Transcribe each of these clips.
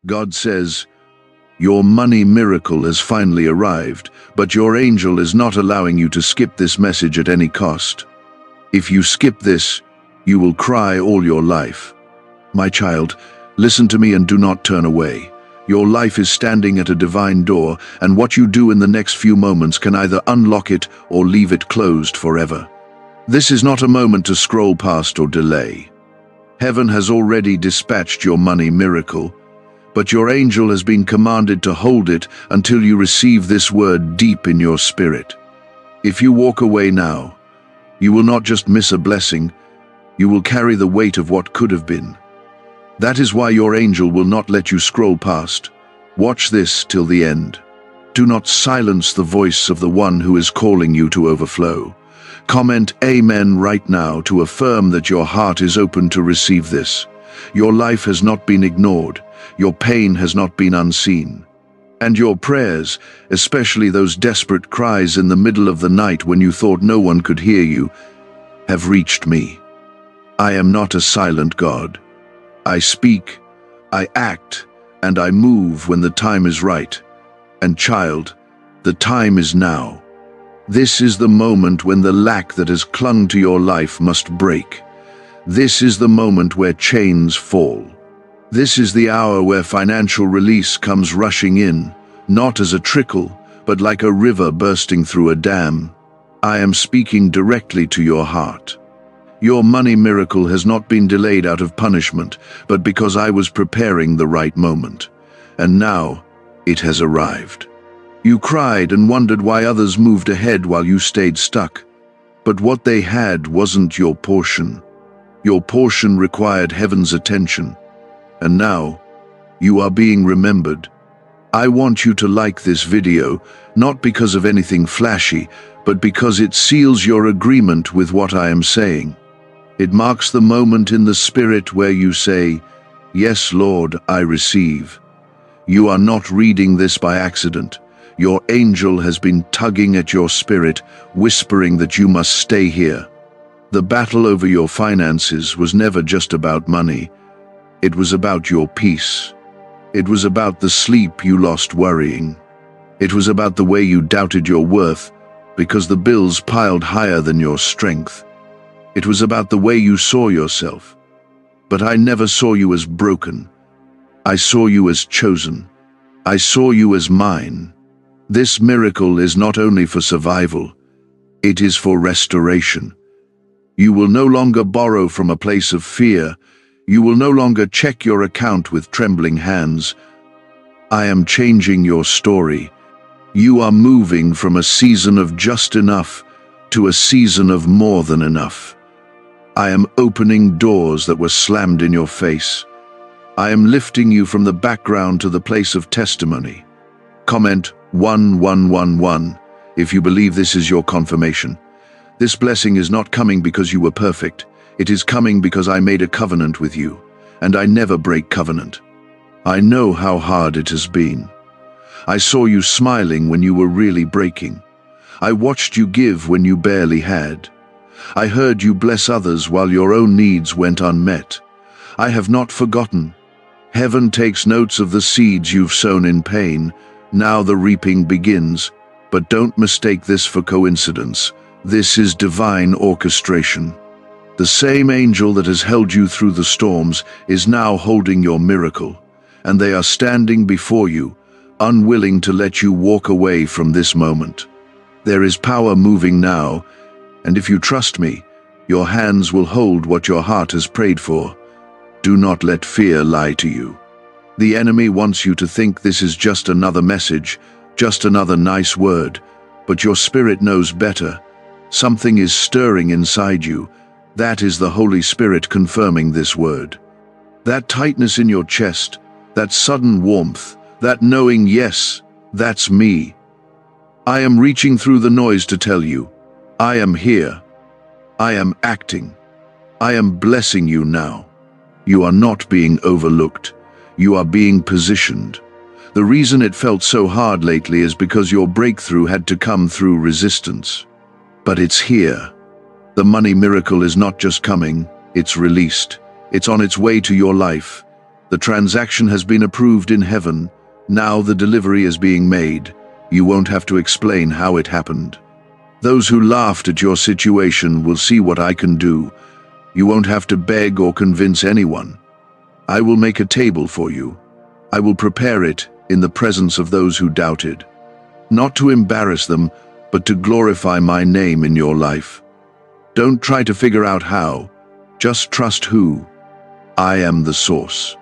God says, "Your money miracle has finally arrived, but your angel is not allowing you to skip this message at any cost. If you skip this, you will cry all your life. My child, listen to me and do not turn away. Your life is standing at a divine door, and what you do in the next few moments can either unlock it or leave it closed forever. This is not a moment to scroll past or delay. Heaven has already dispatched your money miracle, but your angel has been commanded to hold it until you receive this word deep in your spirit. If you walk away now, you will not just miss a blessing, you will carry the weight of what could have been. That is why your angel will not let you scroll past. Watch this till the end. Do not silence the voice of the one who is calling you to overflow. Comment Amen right now to affirm that your heart is open to receive this. Your life has not been ignored. Your pain has not been unseen. And your prayers, especially those desperate cries in the middle of the night when you thought no one could hear you, have reached me. I am not a silent God. I speak, I act, and I move when the time is right. And child, the time is now. This is the moment when the lack that has clung to your life must break. This is the moment where chains fall. This is the hour where financial release comes rushing in, not as a trickle, but like a river bursting through a dam. I am speaking directly to your heart. Your money miracle has not been delayed out of punishment, but because I was preparing the right moment. And now, it has arrived. You cried and wondered why others moved ahead while you stayed stuck. But what they had wasn't your portion. Your portion required heaven's attention. And now, you are being remembered. I want you to like this video, not because of anything flashy, but because it seals your agreement with what I am saying. It marks the moment in the spirit where you say, "Yes, Lord, I receive." You are not reading this by accident. Your angel has been tugging at your spirit, whispering that you must stay here. The battle over your finances was never just about money. It was about your peace. It was about the sleep you lost worrying. It was about the way you doubted your worth because the bills piled higher than your strength. It was about the way you saw yourself. But I never saw you as broken. I saw you as chosen. I saw you as mine. This miracle is not only for survival, it is for restoration. You will no longer borrow from a place of fear. You will no longer check your account with trembling hands. I am changing your story. You are moving from a season of just enough to a season of more than enough. I am opening doors that were slammed in your face. I am lifting you from the background to the place of testimony. Comment 1111 if you believe this is your confirmation. This blessing is not coming because you were perfect. It is coming because I made a covenant with you, and I never break covenant. I know how hard it has been. I saw you smiling when you were really breaking. I watched you give when you barely had. I heard you bless others while your own needs went unmet. I have not forgotten. Heaven takes notes of the seeds you've sown in pain. Now the reaping begins, but don't mistake this for coincidence. This is divine orchestration. The same angel that has held you through the storms is now holding your miracle, and they are standing before you, unwilling to let you walk away from this moment. There is power moving now, and if you trust me, your hands will hold what your heart has prayed for. Do not let fear lie to you. The enemy wants you to think this is just another message, just another nice word, but your spirit knows better. Something is stirring inside you. That is the Holy Spirit confirming this word. That tightness in your chest, that sudden warmth, that knowing, yes, that's me. I am reaching through the noise to tell you, I am here. I am acting. I am blessing you now. You are not being overlooked. You are being positioned. The reason it felt so hard lately is because your breakthrough had to come through resistance. But it's here. The money miracle is not just coming, it's released. It's on its way to your life. The transaction has been approved in heaven. Now the delivery is being made. You won't have to explain how it happened. Those who laughed at your situation will see what I can do. You won't have to beg or convince anyone. I will make a table for you. I will prepare it in the presence of those who doubted. Not to embarrass them, but to glorify my name in your life. Don't try to figure out how. Just trust who. I am the source.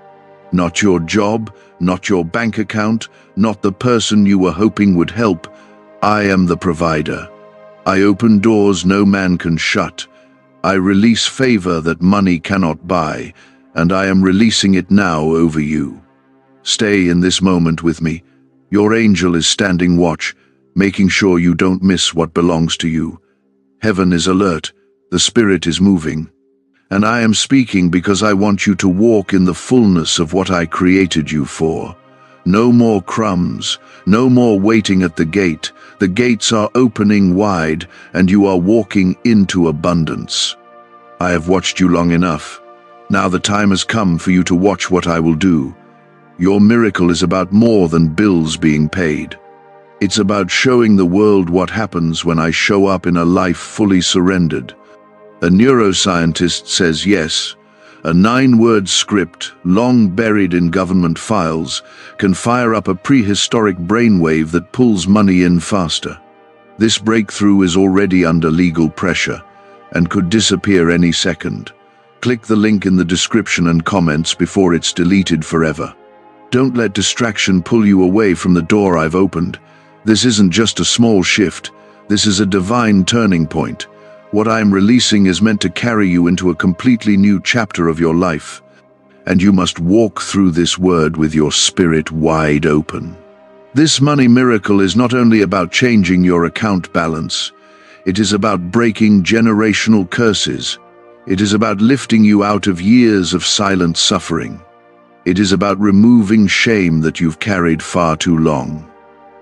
Not your job, not your bank account, not the person you were hoping would help. I am the provider. I open doors no man can shut. I release favor that money cannot buy, and I am releasing it now over you. Stay in this moment with me. Your angel is standing watch, making sure you don't miss what belongs to you. Heaven is alert, the Spirit is moving. And I am speaking because I want you to walk in the fullness of what I created you for. No more crumbs, no more waiting at the gate. The gates are opening wide, and you are walking into abundance. I have watched you long enough. Now the time has come for you to watch what I will do. Your miracle is about more than bills being paid. It's about showing the world what happens when I show up in a life fully surrendered. A neuroscientist says yes. A 9-word script, long buried in government files, can fire up a prehistoric brainwave that pulls money in faster. This breakthrough is already under legal pressure and could disappear any second. Click the link in the description and comments before it's deleted forever. Don't let distraction pull you away from the door I've opened. This isn't just a small shift. This is a divine turning point. What I am releasing is meant to carry you into a completely new chapter of your life. And you must walk through this word with your spirit wide open. This money miracle is not only about changing your account balance. It is about breaking generational curses. It is about lifting you out of years of silent suffering. It is about removing shame that you've carried far too long.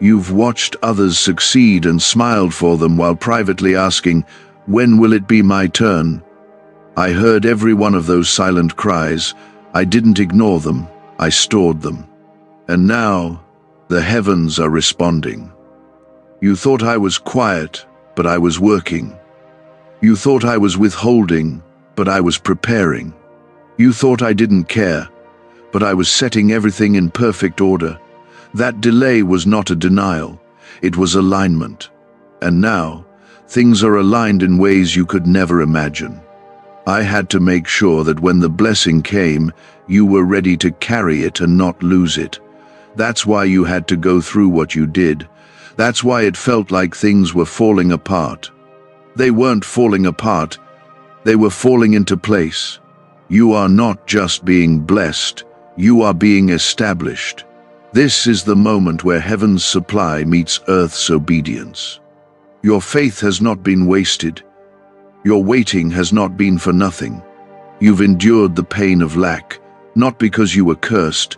You've watched others succeed and smiled for them while privately asking, "When will it be my turn?" I heard every one of those silent cries. I didn't ignore them. I stored them. And now, the heavens are responding. You thought I was quiet, but I was working. You thought I was withholding, but I was preparing. You thought I didn't care, but I was setting everything in perfect order. That delay was not a denial. It was alignment. And now, things are aligned in ways you could never imagine. I had to make sure that when the blessing came, you were ready to carry it and not lose it. That's why you had to go through what you did. That's why it felt like things were falling apart. They weren't falling apart. They were falling into place. You are not just being blessed. You are being established. This is the moment where heaven's supply meets earth's obedience. Your faith has not been wasted. Your waiting has not been for nothing. You've endured the pain of lack, not because you were cursed,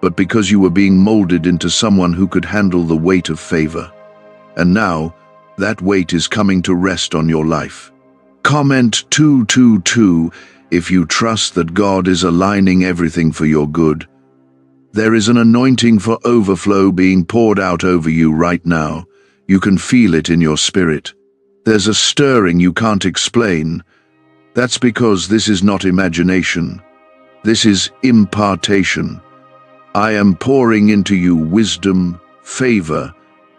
but because you were being molded into someone who could handle the weight of favor. And now, that weight is coming to rest on your life. Comment 222 if you trust that God is aligning everything for your good. There is an anointing for overflow being poured out over you right now. You can feel it in your spirit. There's a stirring you can't explain. That's because this is not imagination. This is impartation. I am pouring into you wisdom, favor,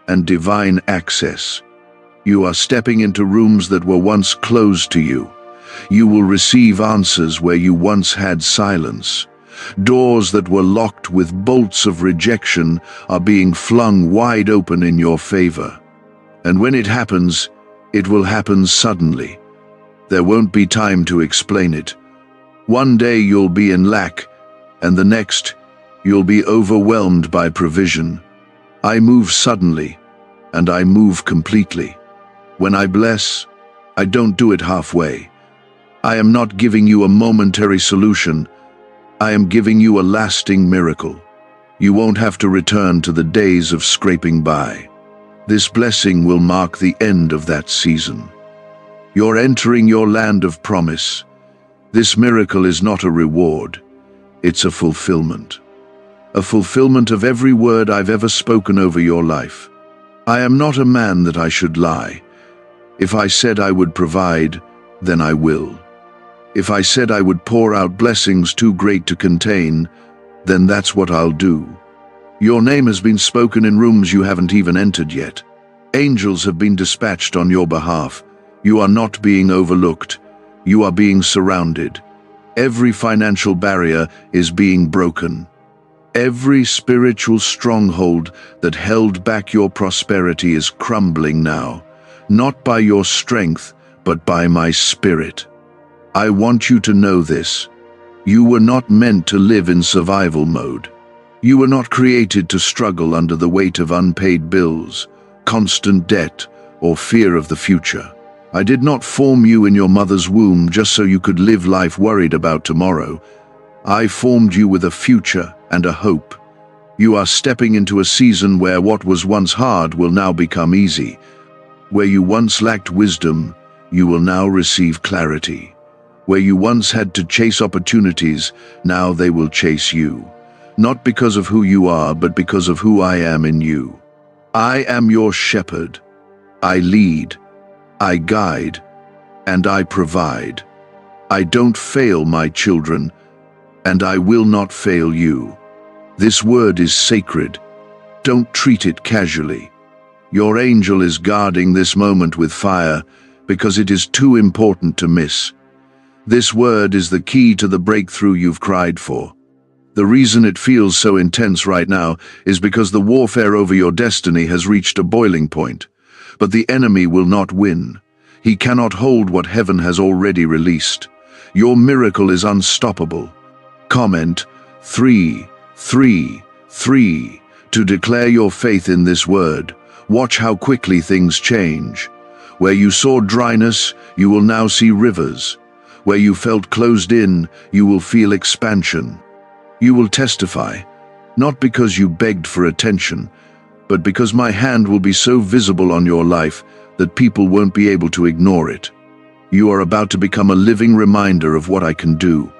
and divine access. You are stepping into rooms that were once closed to you. You will receive answers where you once had silence. Doors that were locked with bolts of rejection are being flung wide open in your favor. And when it happens, it will happen suddenly. There won't be time to explain it. One day you'll be in lack, and the next, you'll be overwhelmed by provision. I move suddenly, and I move completely. When I bless, I don't do it halfway. I am not giving you a momentary solution. I am giving you a lasting miracle. You won't have to return to the days of scraping by. This blessing will mark the end of that season. You're entering your land of promise. This miracle is not a reward. It's a fulfillment. A fulfillment of every word I've ever spoken over your life. I am not a man that I should lie. If I said I would provide, then I will. If I said I would pour out blessings too great to contain, then that's what I'll do. Your name has been spoken in rooms you haven't even entered yet. Angels have been dispatched on your behalf. You are not being overlooked. You are being surrounded. Every financial barrier is being broken. Every spiritual stronghold that held back your prosperity is crumbling now, not by your strength, but by my spirit. I want you to know this. You were not meant to live in survival mode. You were not created to struggle under the weight of unpaid bills, constant debt, or fear of the future. I did not form you in your mother's womb just so you could live life worried about tomorrow. I formed you with a future and a hope. You are stepping into a season where what was once hard will now become easy. Where you once lacked wisdom, you will now receive clarity. Where you once had to chase opportunities, now they will chase you. Not because of who you are, but because of who I am in you. I am your shepherd. I lead, I guide, and I provide. I don't fail my children, and I will not fail you. This word is sacred. Don't treat it casually. Your angel is guarding this moment with fire because it is too important to miss. This word is the key to the breakthrough you've cried for. The reason it feels so intense right now is because the warfare over your destiny has reached a boiling point. But the enemy will not win. He cannot hold what heaven has already released. Your miracle is unstoppable. Comment 333 to declare your faith in this word. Watch how quickly things change. Where you saw dryness, you will now see rivers. Where you felt closed in, you will feel expansion. You will testify, not because you begged for attention, but because my hand will be so visible on your life that people won't be able to ignore it. You are about to become a living reminder of what I can do.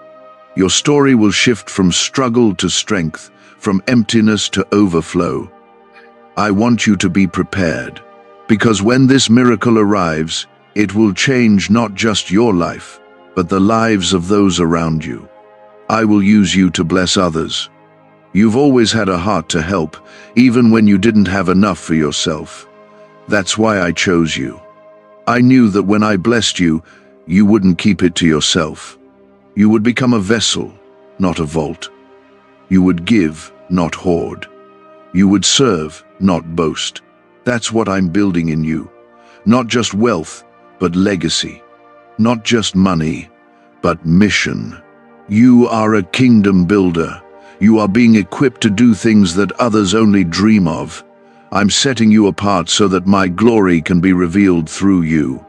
Your story will shift from struggle to strength, from emptiness to overflow. I want you to be prepared, because when this miracle arrives, it will change not just your life, but the lives of those around you. I will use you to bless others. You've always had a heart to help, even when you didn't have enough for yourself. That's why I chose you. I knew that when I blessed you, you wouldn't keep it to yourself. You would become a vessel, not a vault. You would give, not hoard. You would serve, not boast. That's what I'm building in you. Not just wealth, but legacy. Not just money, but mission. You are a kingdom builder. You are being equipped to do things that others only dream of. I'm setting you apart so that my glory can be revealed through you.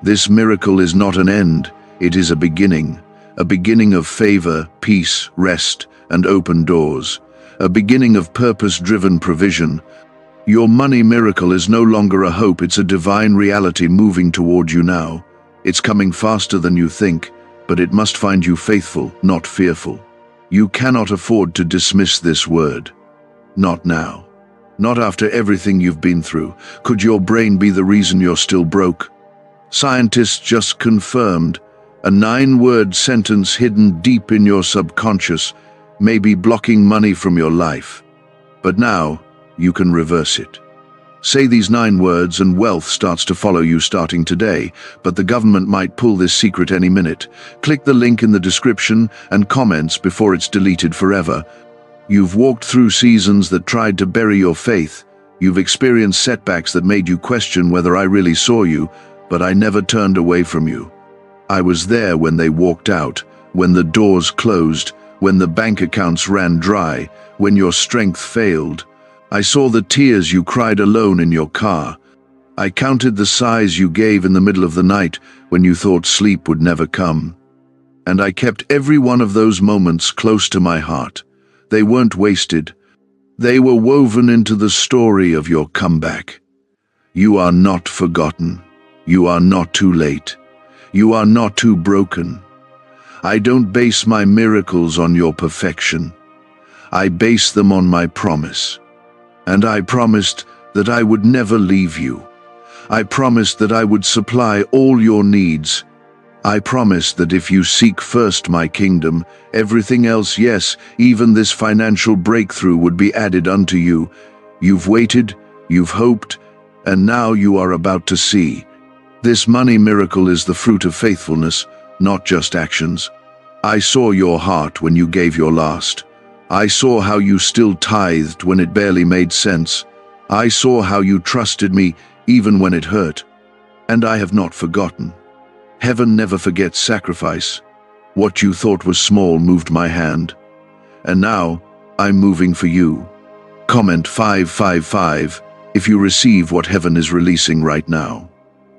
This miracle is not an end, it is a beginning of favor, peace, rest, and open doors, a beginning of purpose-driven provision. Your money miracle is no longer a hope, it's a divine reality moving toward you now. It's coming faster than you think, but it must find you faithful, not fearful. You cannot afford to dismiss this word. Not now. Not after everything you've been through. Could your brain be the reason you're still broke? Scientists just confirmed a 9-word sentence hidden deep in your subconscious may be blocking money from your life. But now, you can reverse it. Say these 9 words and wealth starts to follow you starting today, but the government might pull this secret any minute. Click the link in the description and comments before it's deleted forever. You've walked through seasons that tried to bury your faith. You've experienced setbacks that made you question whether I really saw you, but I never turned away from you. I was there when they walked out, when the doors closed, when the bank accounts ran dry, when your strength failed. I saw the tears you cried alone in your car. I counted the sighs you gave in the middle of the night when you thought sleep would never come. And I kept every one of those moments close to my heart. They weren't wasted. They were woven into the story of your comeback. You are not forgotten. You are not too late. You are not too broken. I don't base my miracles on your perfection. I base them on my promise. And I promised that I would never leave you. I promised that I would supply all your needs. I promised that if you seek first my kingdom, everything else, yes, even this financial breakthrough would be added unto you. You've waited, you've hoped, and now you are about to see. This money miracle is the fruit of faithfulness, not just actions. I saw your heart when you gave your last. I saw how you still tithed when it barely made sense. I saw how you trusted me even when it hurt. And I have not forgotten. Heaven never forgets sacrifice. What you thought was small moved my hand. And now, I'm moving for you. Comment 555 if you receive what heaven is releasing right now.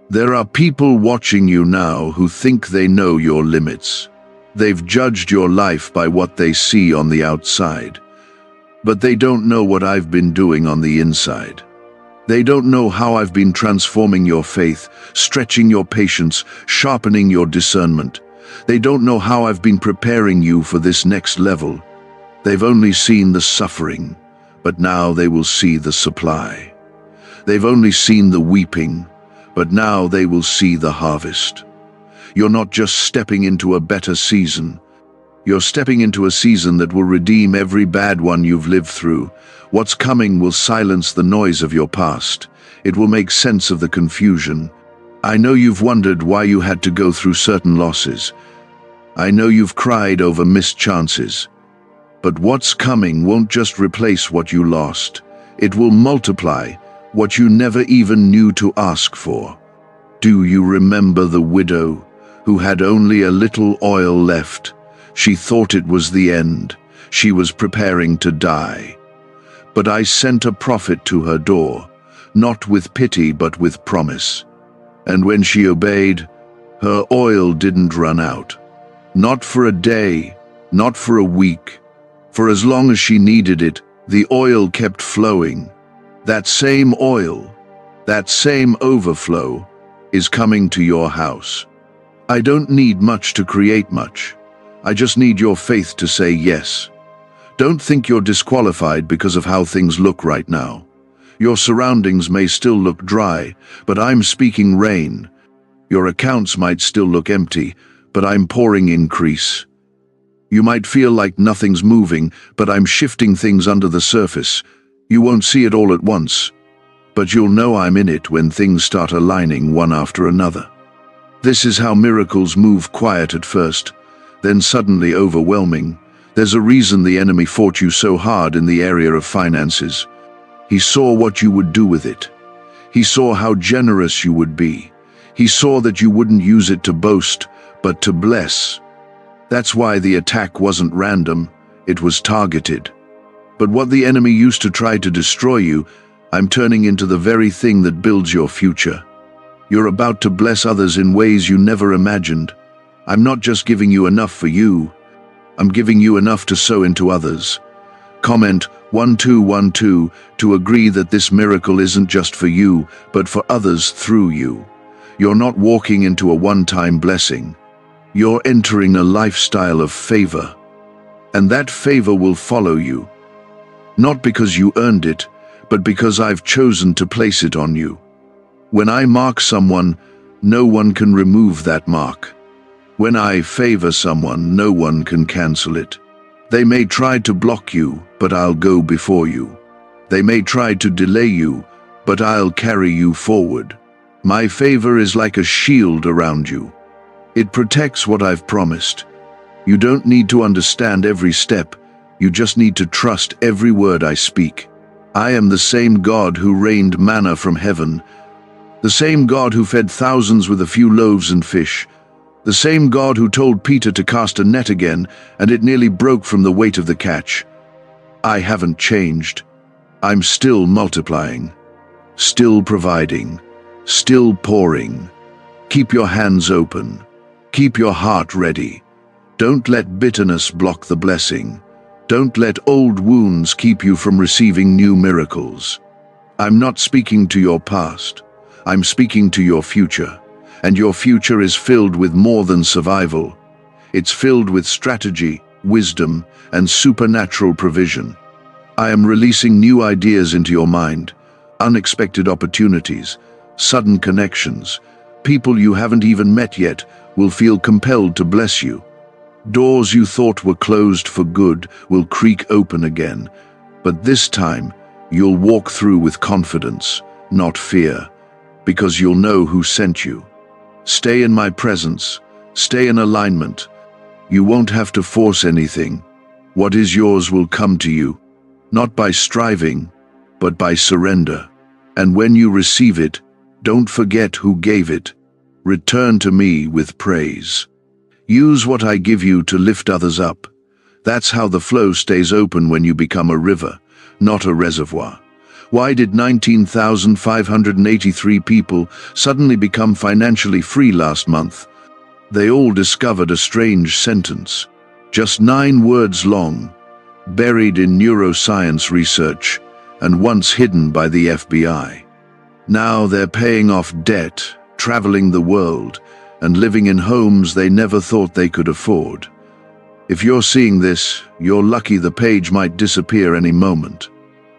There are people watching you now who think they know your limits. They've judged your life by what they see on the outside. But they don't know what I've been doing on the inside. They don't know how I've been transforming your faith, stretching your patience, sharpening your discernment. They don't know how I've been preparing you for this next level. They've only seen the suffering, but now they will see the supply. They've only seen the weeping, but now they will see the harvest. You're not just stepping into a better season. You're stepping into a season that will redeem every bad one you've lived through. What's coming will silence the noise of your past. It will make sense of the confusion. I know you've wondered why you had to go through certain losses. I know you've cried over missed chances. But what's coming won't just replace what you lost. It will multiply what you never even knew to ask for. Do you remember the widow who had only a little oil left? She thought it was the end. She was preparing to die. But I sent a prophet to her door, not with pity but with promise. And when she obeyed, her oil didn't run out. Not for a day, not for a week. For as long as she needed it, the oil kept flowing. That same oil, that same overflow, is coming to your house. I don't need much to create much. I just need your faith to say yes. Don't think you're disqualified because of how things look right now. Your surroundings may still look dry, but I'm speaking rain. Your accounts might still look empty, but I'm pouring increase. You might feel like nothing's moving, but I'm shifting things under the surface. You won't see it all at once, but you'll know I'm in it when things start aligning one after another. This is how miracles move quiet at first, then suddenly overwhelming. There's a reason the enemy fought you so hard in the area of finances. He saw what you would do with it. He saw how generous you would be. He saw that you wouldn't use it to boast, but to bless. That's why the attack wasn't random, it was targeted. But what the enemy used to try to destroy you, I'm turning into the very thing that builds your future. You're about to bless others in ways you never imagined. I'm not just giving you enough for you, I'm giving you enough to sow into others. Comment 1212 to agree that this miracle isn't just for you, but for others through you. You're not walking into a one-time blessing. You're entering a lifestyle of favor. And that favor will follow you. Not because you earned it, but because I've chosen to place it on you. When I mark someone, no one can remove that mark. When I favor someone, no one can cancel it. They may try to block you, but I'll go before you. They may try to delay you, but I'll carry you forward. My favor is like a shield around you. It protects what I've promised. You don't need to understand every step. You just need to trust every word I speak. I am the same God who rained manna from heaven, the same God who fed thousands with a few loaves and fish, the same God who told Peter to cast a net again, and it nearly broke from the weight of the catch. I haven't changed. I'm still multiplying, still providing, still pouring. Keep your hands open. Keep your heart ready. Don't let bitterness block the blessing. Don't let old wounds keep you from receiving new miracles. I'm not speaking to your past. I'm speaking to your future. And your future is filled with more than survival. It's filled with strategy, wisdom, and supernatural provision. I am releasing new ideas into your mind, unexpected opportunities, sudden connections. People you haven't even met yet will feel compelled to bless you. Doors you thought were closed for good will creak open again, but this time you'll walk through with confidence, not fear, because you'll know who sent you. Stay in my presence, stay in alignment. You won't have to force anything. What is yours will come to you, not by striving, but by surrender. And when you receive it, don't forget who gave it. Return to me with praise. Use what I give you to lift others up. That's how the flow stays open when you become a river, not a reservoir. Why did 19,583 people suddenly become financially free last month? They all discovered a strange sentence, just 9 words long, buried in neuroscience research and once hidden by the FBI. Now they're paying off debt, traveling the world, and living in homes they never thought they could afford. If you're seeing this, you're lucky. The page might disappear any moment.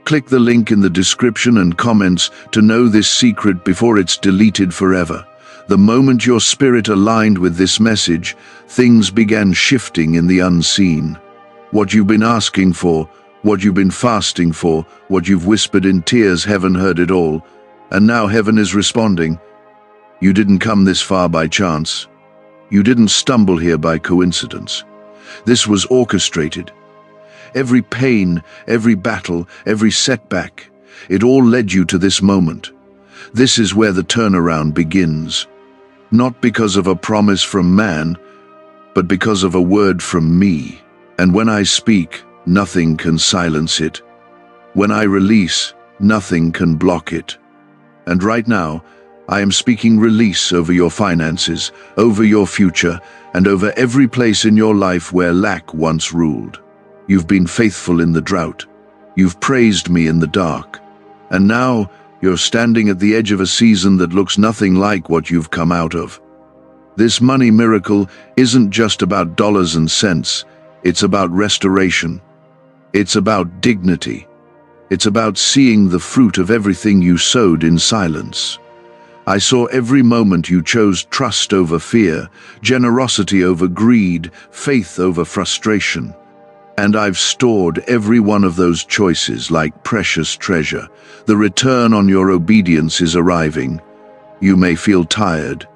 Click the link in the description and comments to know this secret before it's deleted forever. The moment your spirit aligned with this message, things began shifting in the unseen. What you've been asking for, what you've been fasting for, what you've whispered in tears, heaven heard it all, and now heaven is responding. You didn't come this far by chance. You didn't stumble here by coincidence. This was orchestrated. Every pain, every battle, every setback, it all led you to this moment. This is where the turnaround begins. Not because of a promise from man, but because of a word from me. And when I speak, nothing can silence it. When I release, nothing can block it. And right now, I am speaking release over your finances, over your future, and over every place in your life where lack once ruled. You've been faithful in the drought. You've praised me in the dark. And now, you're standing at the edge of a season that looks nothing like what you've come out of. This money miracle isn't just about dollars and cents. It's about restoration. It's about dignity. It's about seeing the fruit of everything you sowed in silence. I saw every moment you chose trust over fear, generosity over greed, faith over frustration. And I've stored every one of those choices like precious treasure. The return on your obedience is arriving. You may feel tired.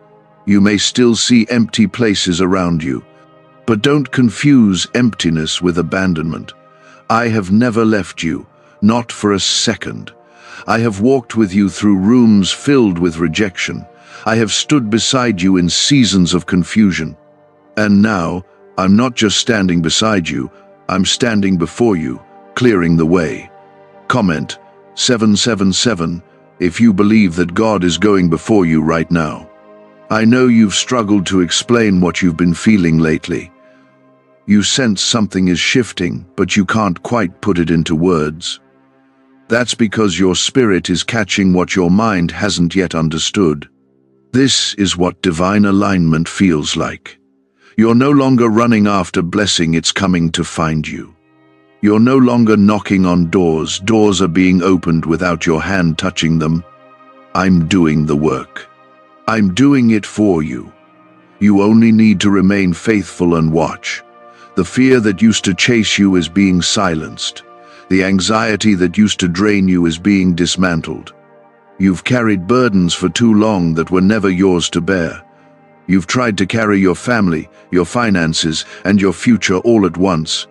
You may still see empty places around you. But don't confuse emptiness with abandonment. I have never left you, not for a second. I have walked with you through rooms filled with rejection. I have stood beside you in seasons of confusion. And now, I'm not just standing beside you, I'm standing before you, clearing the way. Comment 777 if you believe that God is going before you right now. I know you've struggled to explain what you've been feeling lately. You sense something is shifting, but you can't quite put it into words. That's because your spirit is catching what your mind hasn't yet understood. This is what divine alignment feels like. You're no longer running after blessing, it's coming to find you. You're no longer knocking on doors, doors are being opened without your hand touching them. I'm doing the work. I'm doing it for you. You only need to remain faithful and watch. The fear that used to chase you is being silenced. The anxiety that used to drain you is being dismantled. You've carried burdens for too long that were never yours to bear. You've tried to carry your family, your finances, and your future all at once.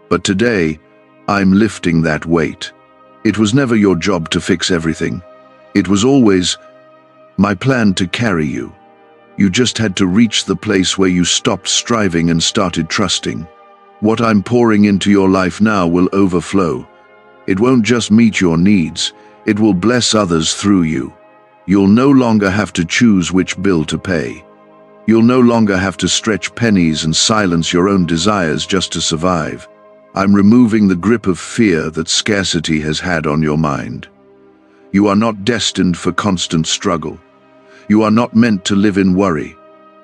But today, I'm lifting that weight. It was never your job to fix everything. It was always my plan to carry you. You just had to reach the place where you stopped striving and started trusting. What I'm pouring into your life now will overflow. It won't just meet your needs, it will bless others through you. You'll no longer have to choose which bill to pay. You'll no longer have to stretch pennies and silence your own desires just to survive. I'm removing the grip of fear that scarcity has had on your mind. You are not destined for constant struggle. You are not meant to live in worry.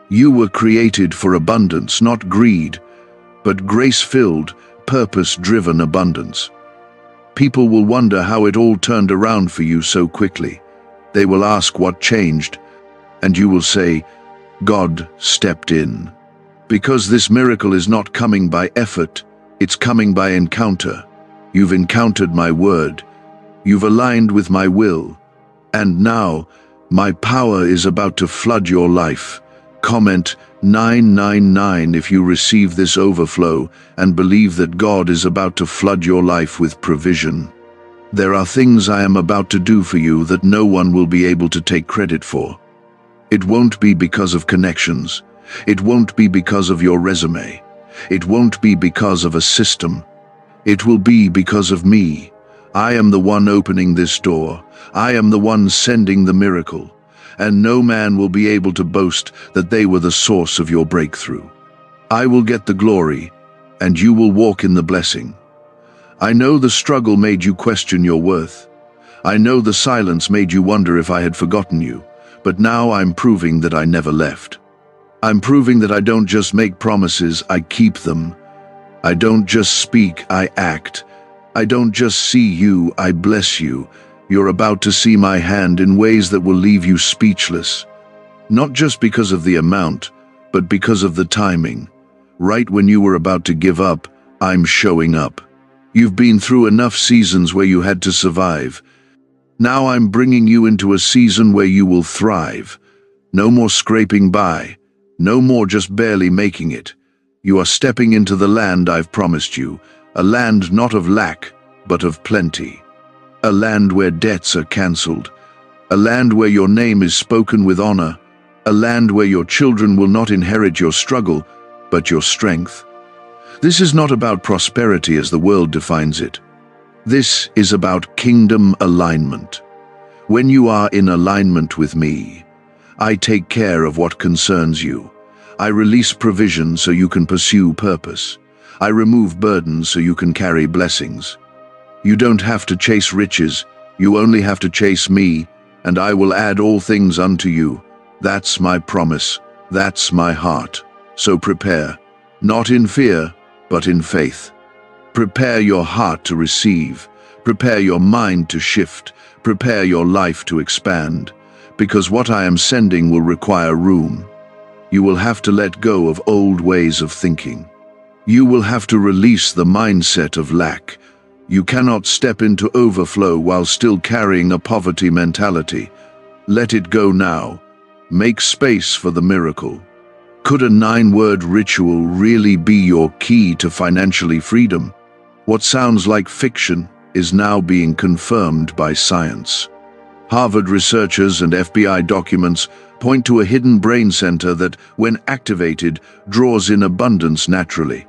You were created for abundance, not greed, but grace-filled, purpose-driven abundance. People will wonder how it all turned around for you so quickly. They will ask what changed, and you will say, God stepped in. Because this miracle is not coming by effort, it's coming by encounter. You've encountered my word. You've aligned with my will. And now, my power is about to flood your life. Comment 999 if you receive this overflow and believe that God is about to flood your life with provision. There are things I am about to do for you that no one will be able to take credit for. It won't be because of connections. It won't be because of your resume. It won't be because of a system. It will be because of me. I am the one opening this door. I am the one sending the miracle. And no man will be able to boast that they were the source of your breakthrough. I will get the glory, and you will walk in the blessing. I know the struggle made you question your worth. I know the silence made you wonder if I had forgotten you, but now I'm proving that I never left. I'm proving that I don't just make promises, I keep them. I don't just speak, I act. I don't just see you, I bless you. You're about to see my hand in ways that will leave you speechless. Not just because of the amount, but because of the timing. Right when you were about to give up, I'm showing up. You've been through enough seasons where you had to survive. Now I'm bringing you into a season where you will thrive. No more scraping by. No more just barely making it. You are stepping into the land I've promised you, a land not of lack, but of plenty. A land where debts are cancelled. A land where your name is spoken with honor. A land where your children will not inherit your struggle, but your strength. This is not about prosperity as the world defines it. This is about kingdom alignment. When you are in alignment with me, I take care of what concerns you. I release provision so you can pursue purpose. I remove burdens so you can carry blessings. You don't have to chase riches, you only have to chase me, and I will add all things unto you. That's my promise, that's my heart. So prepare, not in fear, but in faith. Prepare your heart to receive, prepare your mind to shift, prepare your life to expand, because what I am sending will require room. You will have to let go of old ways of thinking. You will have to release the mindset of lack. You cannot step into overflow while still carrying a poverty mentality. Let it go now. Make space for the miracle. Could a 9-word ritual really be your key to financially freedom? What sounds like fiction is now being confirmed by science. Harvard researchers and FBI documents point to a hidden brain center that, when activated, draws in abundance naturally.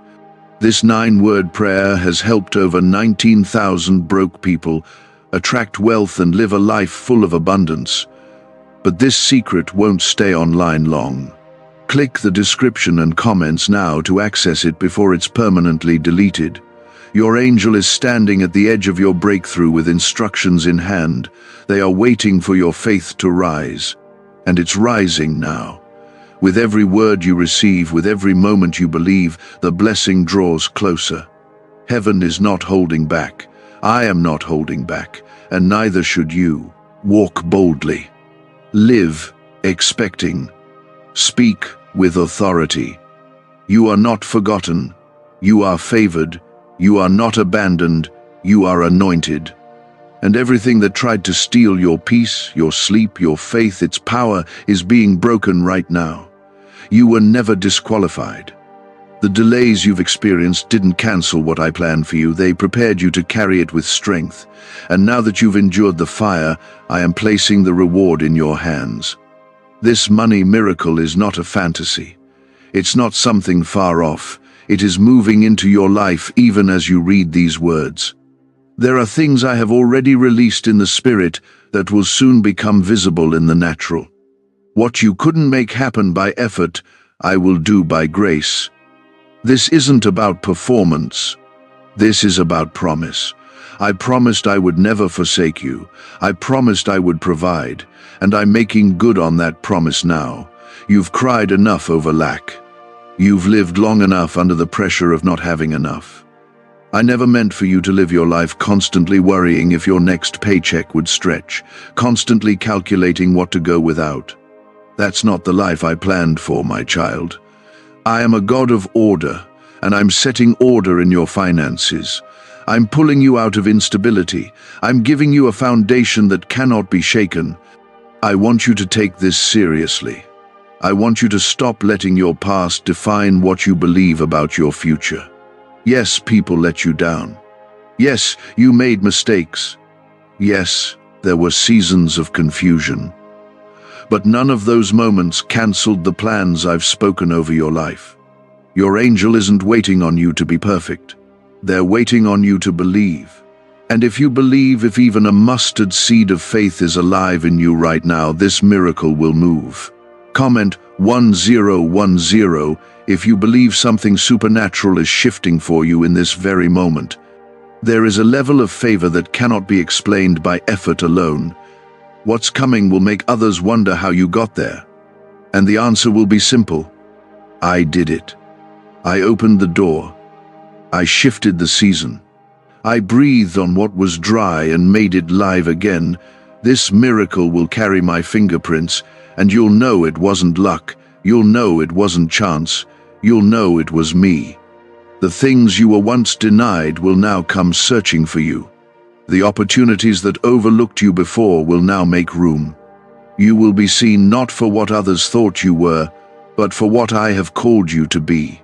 This 9-word prayer has helped over 19,000 broke people attract wealth and live a life full of abundance. But this secret won't stay online long. Click the description and comments now to access it before it's permanently deleted. Your angel is standing at the edge of your breakthrough with instructions in hand. They are waiting for your faith to rise. And it's rising now. With every word you receive, with every moment you believe, the blessing draws closer. Heaven is not holding back. I am not holding back, and neither should you. Walk boldly. Live expecting. Speak with authority. You are not forgotten. You are favored. You are not abandoned. You are anointed. And everything that tried to steal your peace, your sleep, your faith, its power, is being broken right now. You were never disqualified. The delays you've experienced didn't cancel what I planned for you. They prepared you to carry it with strength. And now that you've endured the fire, I am placing the reward in your hands. This money miracle is not a fantasy. It's not something far off. It is moving into your life even as you read these words. There are things I have already released in the spirit that will soon become visible in the natural. What you couldn't make happen by effort, I will do by grace. This isn't about performance. This is about promise. I promised I would never forsake you. I promised I would provide, and I'm making good on that promise now. You've cried enough over lack. You've lived long enough under the pressure of not having enough. I never meant for you to live your life constantly worrying if your next paycheck would stretch, constantly calculating what to go without. That's not the life I planned for, my child. I am a God of order, and I'm setting order in your finances. I'm pulling you out of instability. I'm giving you a foundation that cannot be shaken. I want you to take this seriously. I want you to stop letting your past define what you believe about your future. Yes, people let you down. Yes, you made mistakes. Yes, there were seasons of confusion. But none of those moments canceled the plans I've spoken over your life. Your angel isn't waiting on you to be perfect. They're waiting on you to believe. And if you believe, if even a mustard seed of faith is alive in you right now, this miracle will move. Comment 1010 if you believe something supernatural is shifting for you in this very moment. There is a level of favor that cannot be explained by effort alone. What's coming will make others wonder how you got there. And the answer will be simple. I did it. I opened the door. I shifted the season. I breathed on what was dry and made it live again. This miracle will carry my fingerprints, and you'll know it wasn't luck. You'll know it wasn't chance. You'll know it was me. The things you were once denied will now come searching for you. The opportunities that overlooked you before will now make room. You will be seen not for what others thought you were, but for what I have called you to be.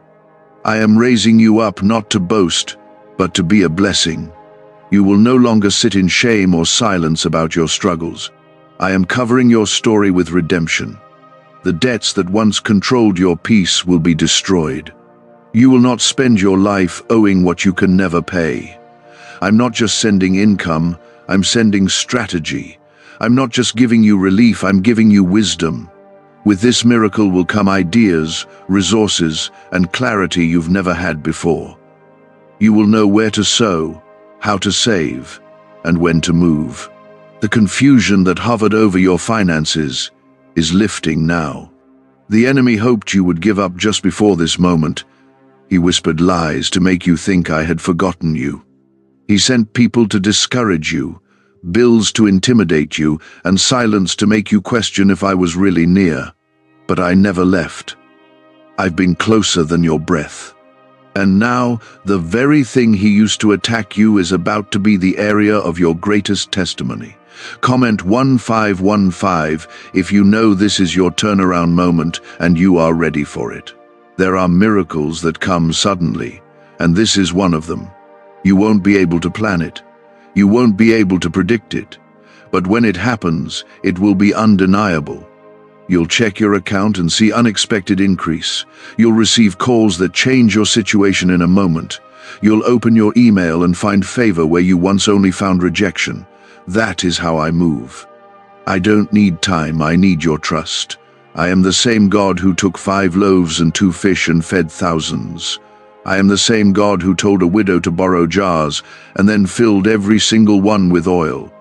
I am raising you up not to boast, but to be a blessing. You will no longer sit in shame or silence about your struggles. I am covering your story with redemption. The debts that once controlled your peace will be destroyed. You will not spend your life owing what you can never pay. I'm not just sending income, I'm sending strategy. I'm not just giving you relief, I'm giving you wisdom. With this miracle will come ideas, resources, and clarity you've never had before. You will know where to sow, how to save, and when to move. The confusion that hovered over your finances is lifting now. The enemy hoped you would give up just before this moment. He whispered lies to make you think I had forgotten you. He sent people to discourage you, bills to intimidate you, and silence to make you question if I was really near. But I never left. I've been closer than your breath. And now, the very thing he used to attack you is about to be the area of your greatest testimony. Comment 1515 if you know this is your turnaround moment and you are ready for it. There are miracles that come suddenly, and this is one of them. You won't be able to plan it. You won't be able to predict it. But when it happens, it will be undeniable. You'll check your account and see unexpected increase. You'll receive calls that change your situation in a moment. You'll open your email and find favor where you once only found rejection. That is how I move. I don't need time, I need your trust. I am the same God who took 5 loaves and 2 fish and fed thousands. I am the same God who told a widow to borrow jars and then filled every single one with oil.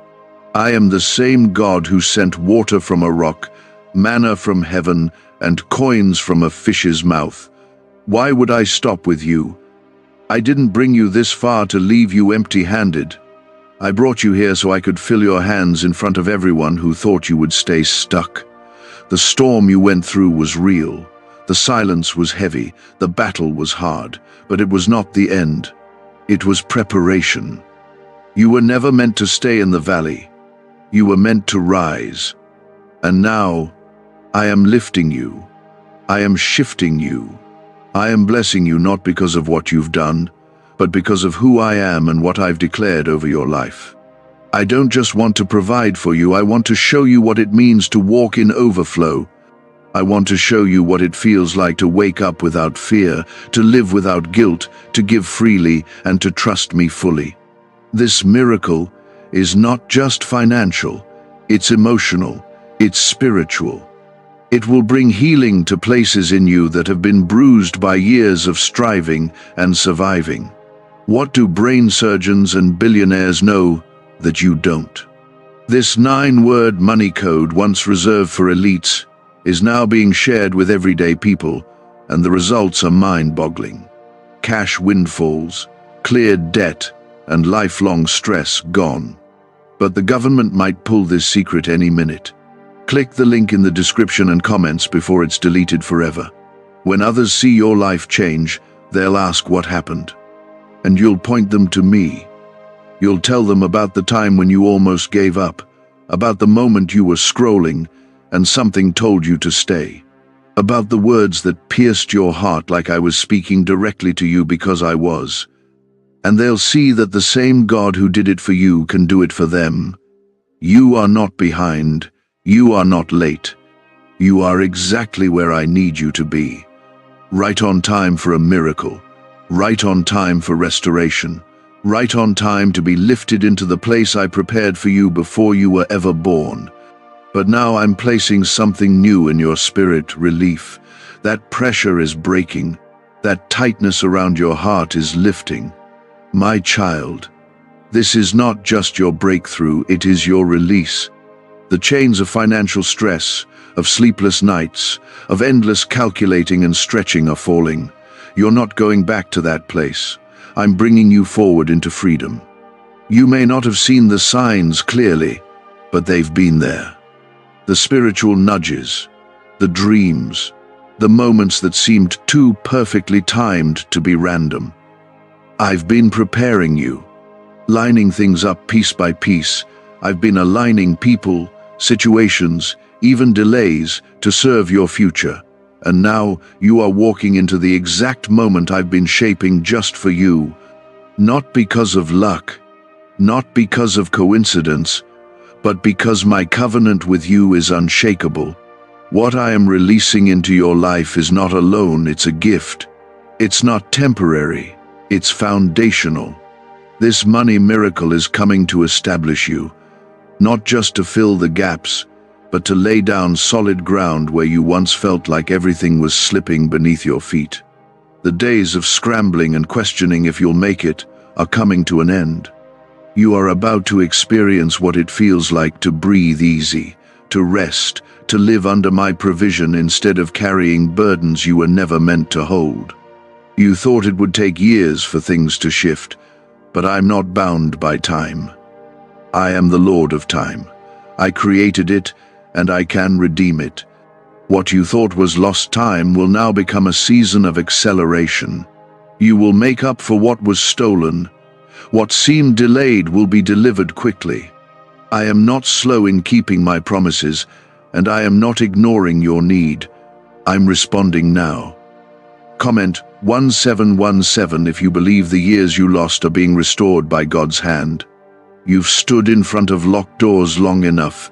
I am the same God who sent water from a rock, manna from heaven, and coins from a fish's mouth. Why would I stop with you? I didn't bring you this far to leave you empty-handed. I brought you here so I could fill your hands in front of everyone who thought you would stay stuck. The storm you went through was real. The silence was heavy. The battle was hard. But it was not the end. It was preparation. You were never meant to stay in the valley. You were meant to rise. And now, I am lifting you. I am shifting you. I am blessing you not because of what you've done, but because of who I am and what I've declared over your life. I don't just want to provide for you, I want to show you what it means to walk in overflow. I want to show you what it feels like to wake up without fear, to live without guilt, to give freely, and to trust me fully. This miracle is not just financial, it's emotional, it's spiritual. It will bring healing to places in you that have been bruised by years of striving and surviving. What do brain surgeons and billionaires know that you don't? This 9-word money code, once reserved for elites, is now being shared with everyday people, and the results are mind-boggling. Cash windfalls, cleared debt, and lifelong stress gone. But the government might pull this secret any minute. Click the link in the description and comments before it's deleted forever. When others see your life change, they'll ask what happened. And you'll point them to me. You'll tell them about the time when you almost gave up, about the moment you were scrolling and something told you to stay, about the words that pierced your heart like I was speaking directly to you because I was. And they'll see that the same God who did it for you can do it for them. You are not behind. You are not late. You are exactly where I need you to be. Right on time for a miracle. Right on time for restoration. Right on time to be lifted into the place I prepared for you before you were ever born. But now I'm placing something new in your spirit, relief. That pressure is breaking. That tightness around your heart is lifting. My child, this is not just your breakthrough, it is your release. The chains of financial stress, of sleepless nights, of endless calculating and stretching are falling. You're not going back to that place. I'm bringing you forward into freedom. You may not have seen the signs clearly, but they've been there. The spiritual nudges, the dreams, the moments that seemed too perfectly timed to be random. I've been preparing you, lining things up piece by piece. I've been aligning people, situations, even delays to serve your future. And now you are walking into the exact moment I've been shaping just for you. Not because of luck, not because of coincidence, but because my covenant with you is unshakable. What I am releasing into your life is not a loan, it's a gift. It's not temporary, it's foundational. This money miracle is coming to establish you, not just to fill the gaps, but to lay down solid ground where you once felt like everything was slipping beneath your feet. The days of scrambling and questioning if you'll make it are coming to an end. You are about to experience what it feels like to breathe easy, to rest, to live under my provision instead of carrying burdens you were never meant to hold. You thought it would take years for things to shift, but I'm not bound by time. I am the Lord of time. I created it, and I can redeem it. What you thought was lost time will now become a season of acceleration. You will make up for what was stolen. What seemed delayed will be delivered quickly. I am not slow in keeping my promises, and I am not ignoring your need. I'm responding now. Comment 1717 if you believe the years you lost are being restored by God's hand. You've stood in front of locked doors long enough.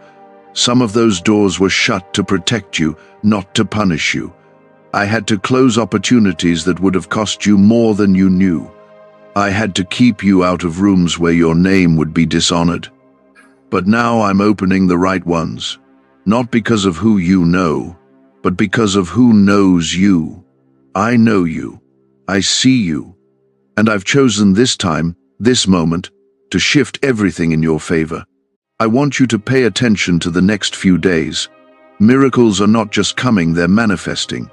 Some of those doors were shut to protect you, not to punish you. I had to close opportunities that would have cost you more than you knew. I had to keep you out of rooms where your name would be dishonored. But now I'm opening the right ones, not because of who you know, but because of who knows you. I know you. I see you. And I've chosen this time, this moment, to shift everything in your favor. I want you to pay attention to the next few days. Miracles are not just coming, they're manifesting.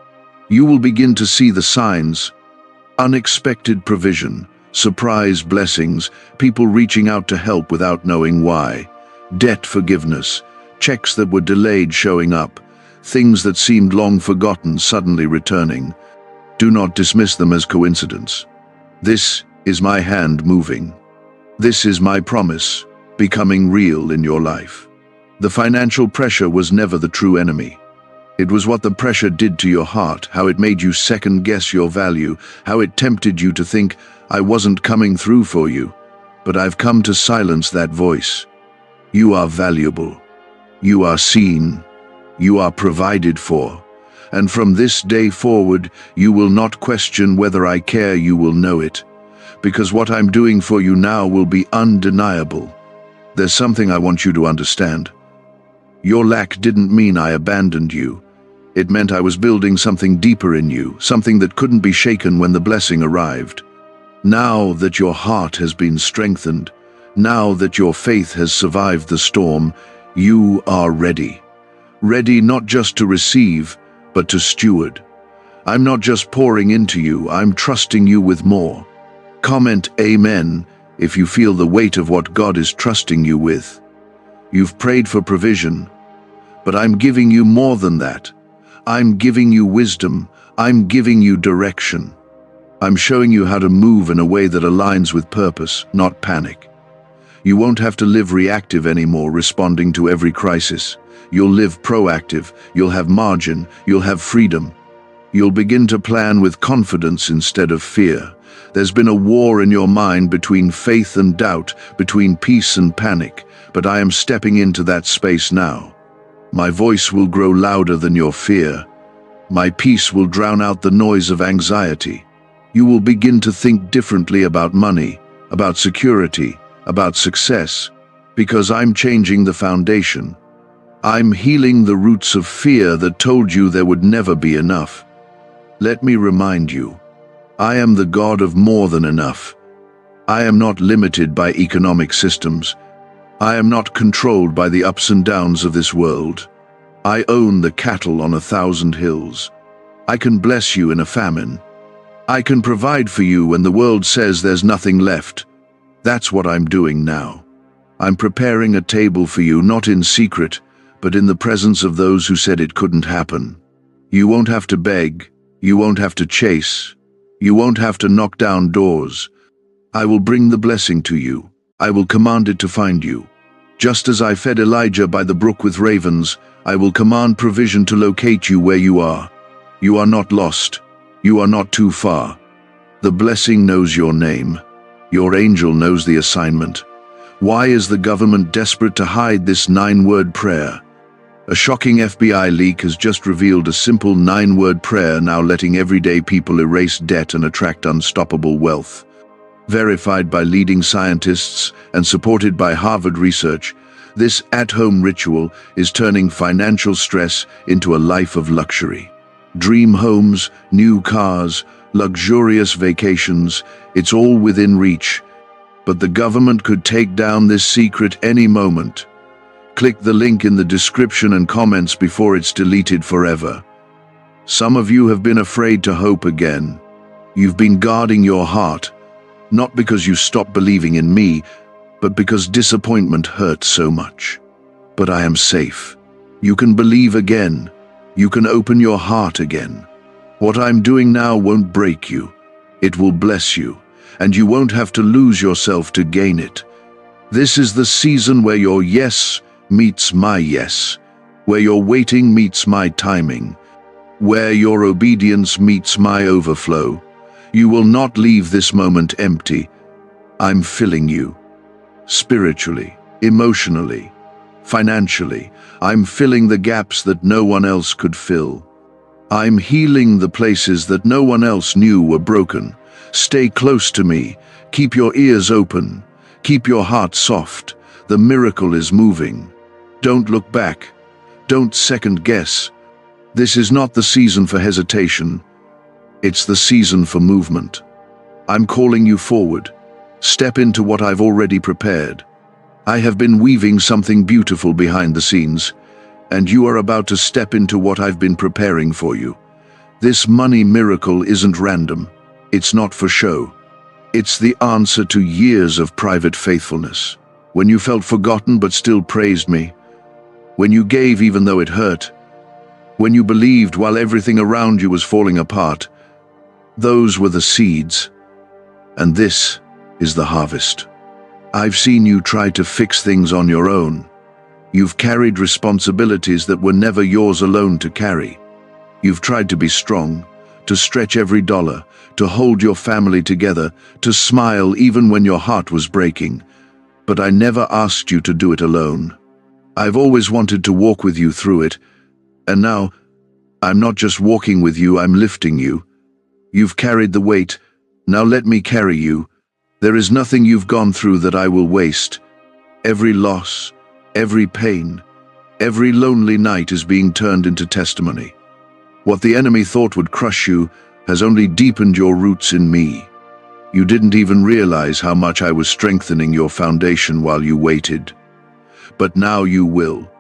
You will begin to see the signs. Unexpected provision, surprise blessings, people reaching out to help without knowing why. Debt forgiveness, checks that were delayed showing up, things that seemed long forgotten suddenly returning. Do not dismiss them as coincidence. This is my hand moving. This is my promise, becoming real in your life. The financial pressure was never the true enemy. It was what the pressure did to your heart, how it made you second-guess your value, how it tempted you to think, I wasn't coming through for you. But I've come to silence that voice. You are valuable. You are seen. You are provided for. And from this day forward, you will not question whether I care, you will know it. Because what I'm doing for you now will be undeniable. There's something I want you to understand. Your lack didn't mean I abandoned you. It meant I was building something deeper in you, something that couldn't be shaken when the blessing arrived. Now that your heart has been strengthened, now that your faith has survived the storm, you are ready. ready not just to receive, but to steward. I'm not just pouring into you, I'm trusting you with more. Comment Amen if you feel the weight of what God is trusting you with. You've prayed for provision, but I'm giving you more than that. I'm giving you wisdom. I'm giving you direction. I'm showing you how to move in a way that aligns with purpose, not panic. You won't have to live reactive anymore, responding to every crisis. You'll live proactive, you'll have margin, you'll have freedom. You'll begin to plan with confidence instead of fear. There's been a war in your mind between faith and doubt, between peace and panic, but I am stepping into that space now. My voice will grow louder than your fear. My peace will drown out the noise of anxiety. You will begin to think differently about money, about security, about success, because I'm changing the foundation. I'm healing the roots of fear that told you there would never be enough. Let me remind you, I am the God of more than enough. I am not limited by economic systems. I am not controlled by the ups and downs of this world. I own the cattle on 1,000 hills. I can bless you in a famine. I can provide for you when the world says there's nothing left. That's what I'm doing now. I'm preparing a table for you, not in secret, but in the presence of those who said it couldn't happen. You won't have to beg. You won't have to chase. You won't have to knock down doors. I will bring the blessing to you. I will command it to find you. Just as I fed Elijah by the brook with ravens, I will command provision to locate you where you are. You are not lost. You are not too far. The blessing knows your name. Your angel knows the assignment. Why is the government desperate to hide this 9-word prayer? A shocking FBI leak has just revealed a simple 9-word prayer now letting everyday people erase debt and attract unstoppable wealth. Verified by leading scientists and supported by Harvard research, this at-home ritual is turning financial stress into a life of luxury. Dream homes, new cars, luxurious vacations, it's all within reach. But the government could take down this secret any moment. Click the link in the description and comments before it's deleted forever. Some of you have been afraid to hope again. You've been guarding your heart, not because you stopped believing in me, but because disappointment hurt so much. But I am safe. You can believe again. You can open your heart again. What I'm doing now won't break you. It will bless you, and you won't have to lose yourself to gain it. This is the season where your yes meets my yes, where your waiting meets my timing, where your obedience meets my overflow. You will not leave this moment empty. I'm filling you. Spiritually, emotionally, financially, I'm filling the gaps that no one else could fill. I'm healing the places that no one else knew were broken. Stay close to me. Keep your ears open. Keep your heart soft. The miracle is moving. Don't look back. Don't second guess. This is not the season for hesitation. It's the season for movement. I'm calling you forward. Step into what I've already prepared. I have been weaving something beautiful behind the scenes, and you are about to step into what I've been preparing for you. This money miracle isn't random. It's not for show. It's the answer to years of private faithfulness. When you felt forgotten but still praised me. When you gave even though it hurt. When you believed while everything around you was falling apart. Those were the seeds. And this is the harvest. I've seen you try to fix things on your own. You've carried responsibilities that were never yours alone to carry. You've tried to be strong, to stretch every dollar, to hold your family together, to smile even when your heart was breaking. But I never asked you to do it alone. I've always wanted to walk with you through it, and now, I'm not just walking with you, I'm lifting you. You've carried the weight, now let me carry you. There is nothing you've gone through that I will waste. Every loss, every pain, every lonely night is being turned into testimony. What the enemy thought would crush you has only deepened your roots in me. You didn't even realize how much I was strengthening your foundation while you waited. But now you will.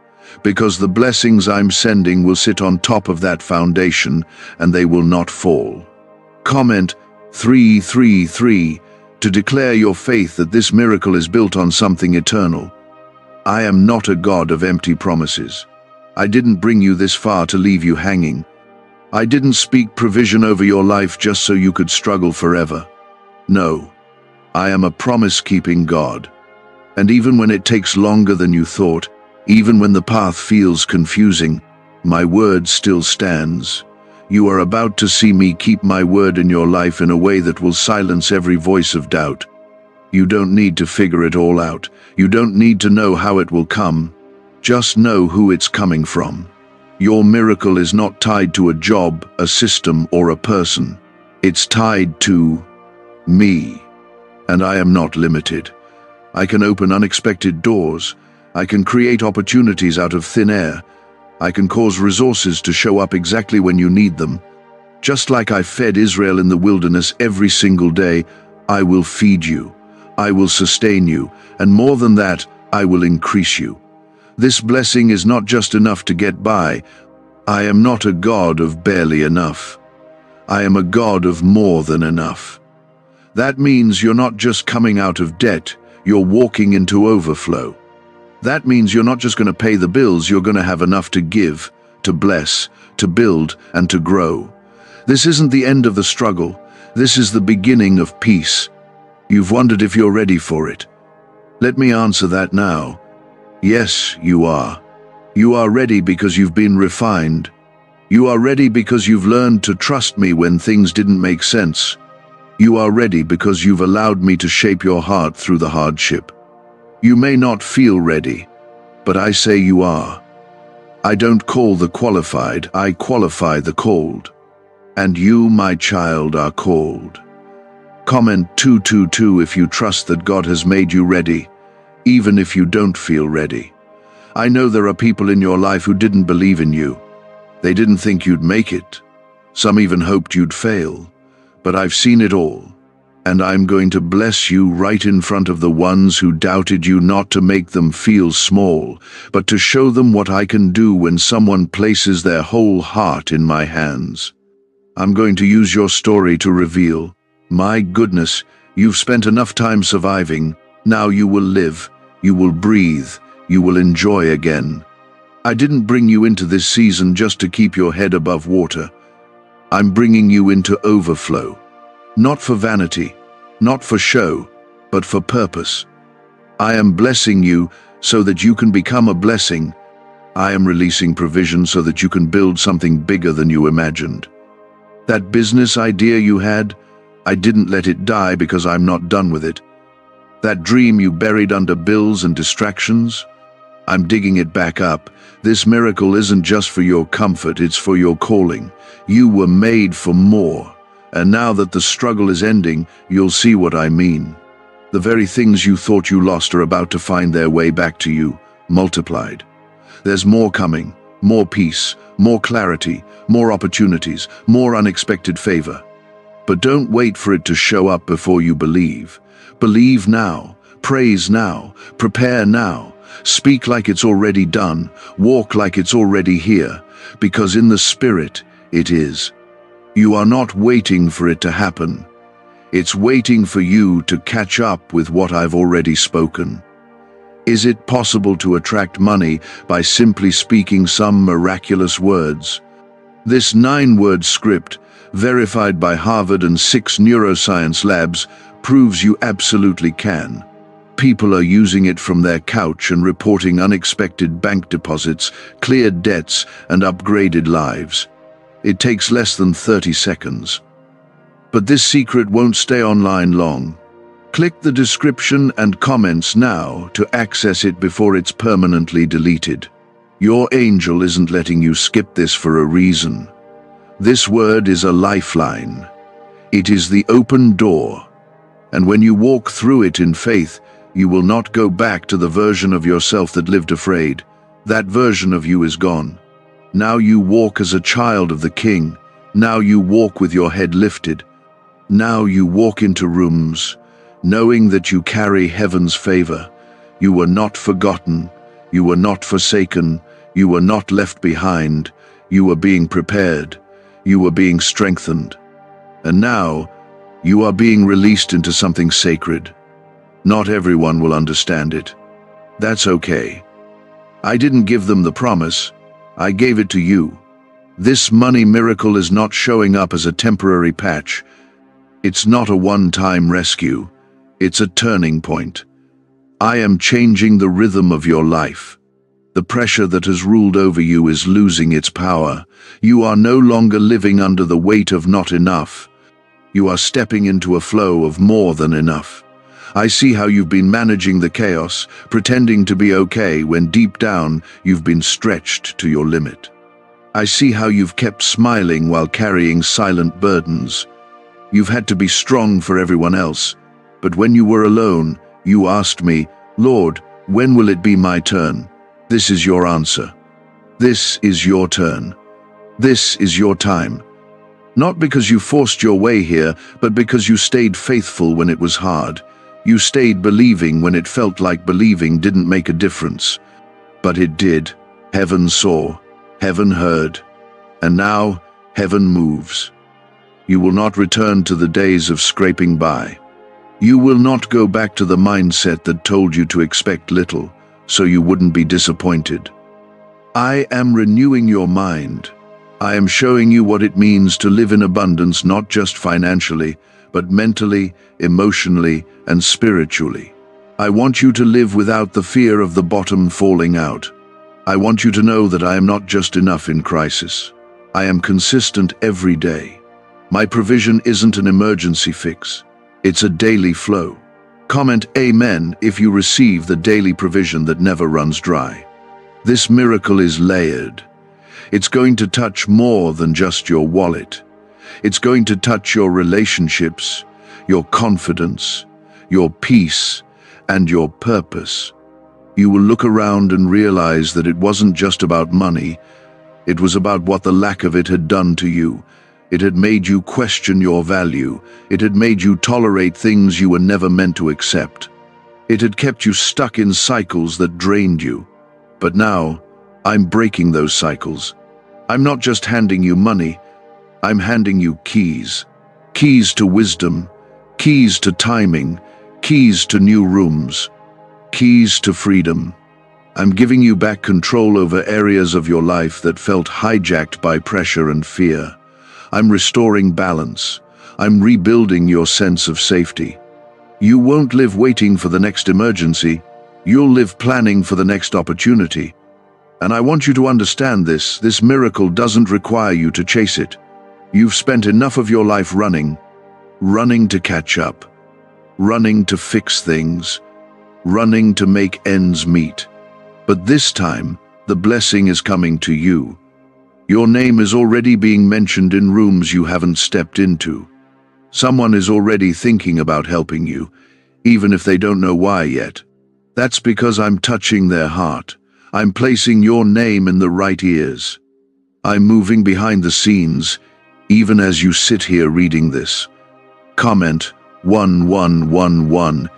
because the blessings I'm sending will sit on top of that foundation and they will not fall. Comment 333 to declare your faith that this miracle is built on something eternal. I am not a God of empty promises. I didn't bring you this far to leave you hanging. I didn't speak provision over your life just so you could struggle forever. No, I am a promise-keeping God. And even when it takes longer than you thought, even when the path feels confusing, my word still stands. You are about to see me keep my word in your life in a way that will silence every voice of doubt. You don't need to figure it all out. You don't need to know how it will come. Just know who it's coming from. Your miracle is not tied to a job, a system, or a person. It's tied to me. And I am not limited. I can open unexpected doors. I can create opportunities out of thin air. I can cause resources to show up exactly when you need them. Just like I fed Israel in the wilderness every single day, I will feed you. I will sustain you. And more than that, I will increase you. This blessing is not just enough to get by. I am not a God of barely enough. I am a God of more than enough. That means you're not just coming out of debt, you're walking into overflow. That means you're not just going to pay the bills, you're going to have enough to give, to bless, to build, and to grow. This isn't the end of the struggle. This is the beginning of peace. You've wondered if you're ready for it. Let me answer that now. Yes, you are. You are ready because you've been refined. You are ready because you've learned to trust me when things didn't make sense. You are ready because you've allowed me to shape your heart through the hardship. You may not feel ready, but I say you are. I don't call the qualified, I qualify the called. And you, my child, are called. Comment 222 if you trust that God has made you ready, even if you don't feel ready. I know there are people in your life who didn't believe in you. They didn't think you'd make it. Some even hoped you'd fail. But I've seen it all. And I'm going to bless you right in front of the ones who doubted you, not to make them feel small, but to show them what I can do when someone places their whole heart in my hands. I'm going to use your story to reveal, my goodness, you've spent enough time surviving. Now you will live, you will breathe, you will enjoy again. I didn't bring you into this season just to keep your head above water. I'm bringing you into overflow. Not for vanity, not for show, but for purpose. I am blessing you so that you can become a blessing. I am releasing provision so that you can build something bigger than you imagined. That business idea you had, I didn't let it die because I'm not done with it. That dream you buried under bills and distractions, I'm digging it back up. This miracle isn't just for your comfort, it's for your calling. You were made for more. And now that the struggle is ending, you'll see what I mean. The very things you thought you lost are about to find their way back to you, multiplied. There's more coming, more peace, more clarity, more opportunities, more unexpected favor. But don't wait for it to show up before you believe. Believe now, praise now, prepare now, speak like it's already done, walk like it's already here, because in the Spirit, it is. You are not waiting for it to happen. It's waiting for you to catch up with what I've already spoken. Is it possible to attract money by simply speaking some miraculous words? This 9-word script, verified by Harvard and 6 neuroscience labs, proves you absolutely can. People are using it from their couch and reporting unexpected bank deposits, cleared debts, and upgraded lives. It takes less than 30 seconds. But this secret won't stay online long. Click the description and comments now to access it before it's permanently deleted. Your angel isn't letting you skip this for a reason. This word is a lifeline. It is the open door. And when you walk through it in faith, you will not go back to the version of yourself that lived afraid. That version of you is gone. Now you walk as a child of the King. Now you walk with your head lifted. Now you walk into rooms, knowing that you carry heaven's favor. You were not forgotten. You were not forsaken. You were not left behind. You were being prepared. You were being strengthened. And now, you are being released into something sacred. Not everyone will understand it. That's okay. I didn't give them the promise. I gave it to you. This money miracle is not showing up as a temporary patch. It's not a one-time rescue. It's a turning point. I am changing the rhythm of your life. The pressure that has ruled over you is losing its power. You are no longer living under the weight of not enough. You are stepping into a flow of more than enough. I see how you've been managing the chaos, pretending to be okay when deep down you've been stretched to your limit. I see how you've kept smiling while carrying silent burdens. You've had to be strong for everyone else, but when you were alone, you asked me, "Lord, when will it be my turn?" This is your answer. This is your turn. This is your time. Not because you forced your way here, but because you stayed faithful when it was hard. You stayed believing when it felt like believing didn't make a difference. But it did. Heaven saw. Heaven heard. And now, heaven moves. You will not return to the days of scraping by. You will not go back to the mindset that told you to expect little, so you wouldn't be disappointed. I am renewing your mind. I am showing you what it means to live in abundance, not just financially, but mentally, emotionally, and spiritually. I want you to live without the fear of the bottom falling out. I want you to know that I am not just enough in crisis. I am consistent every day. My provision isn't an emergency fix. It's a daily flow. Comment Amen if you receive the daily provision that never runs dry. This miracle is layered. It's going to touch more than just your wallet. It's going to touch your relationships, your confidence, your peace, and your purpose. You will look around and realize that it wasn't just about money. It was about what the lack of it had done to you. It had made you question your value. It had made you tolerate things you were never meant to accept. It had kept you stuck in cycles that drained you. But now, I'm breaking those cycles. I'm not just handing you money, I'm handing you keys. Keys to wisdom, keys to timing, keys to new rooms, keys to freedom. I'm giving you back control over areas of your life that felt hijacked by pressure and fear. I'm restoring balance. I'm rebuilding your sense of safety. You won't live waiting for the next emergency. You'll live planning for the next opportunity. And I want you to understand this. This miracle doesn't require you to chase it. You've spent enough of your life running to catch up, running to fix things, running to make ends meet. But this time, the blessing is coming to you. Your name is already being mentioned in rooms you haven't stepped into. Someone is already thinking about helping you, even if they don't know why yet. That's because I'm touching their heart. I'm placing your name in the right ears. I'm moving behind the scenes, even as you sit here reading this. Comment 1111